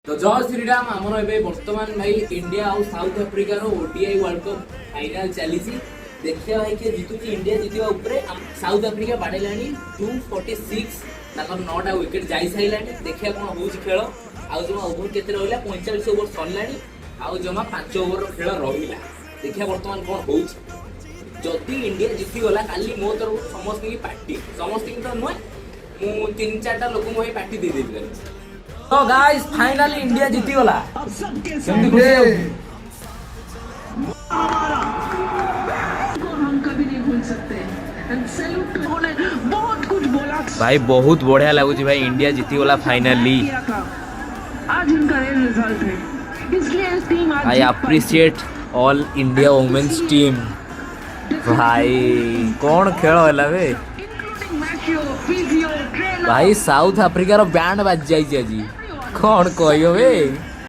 तो जय श्रीराम आमर ए बर्तमान भाई इंडिया और साउथ अफ्रिकार ओडीआई वर्ल्ड कप फाइनाल चली देखिए भाई कि जीतु इंडिया जीतवा उपरे साउथ अफ्रिका बाड़ेलानी 246 ताकर 9टा विकेट जाई साइलानी देखिए कौन होउछ खेल आ जमा ओवर केते रहला 45 ओवर सरलानी आ जमा 5 ओवर खेल रहिला देखिए वर्तमान कौन होउछ जदि इंडिया जीती गला काली मो तरफ समस्त की पार्टी समस्त की तो नुए मु 3-4टा लोक को पार्टी दे देबे। तो गाइस फाइनली इंडिया जीती गला केमती खुशी हम कभी नहीं भूल सकते एंड सैल्यूट उन्होंने बहुत कुछ बोला भाई बहुत बढ़िया लगुच भाई इंडिया जीती गला फाइनली आज इनका ये रिजल्ट है इसलिए इस टीम आज I appreciate all India women's team भाई कौन खेल होला बे इंक्लूडिंग मैचियो फिजियो ट्रेनर भाई साउथ अफ्रिकार बैंड बाज जाई आज कौन कहियो बे।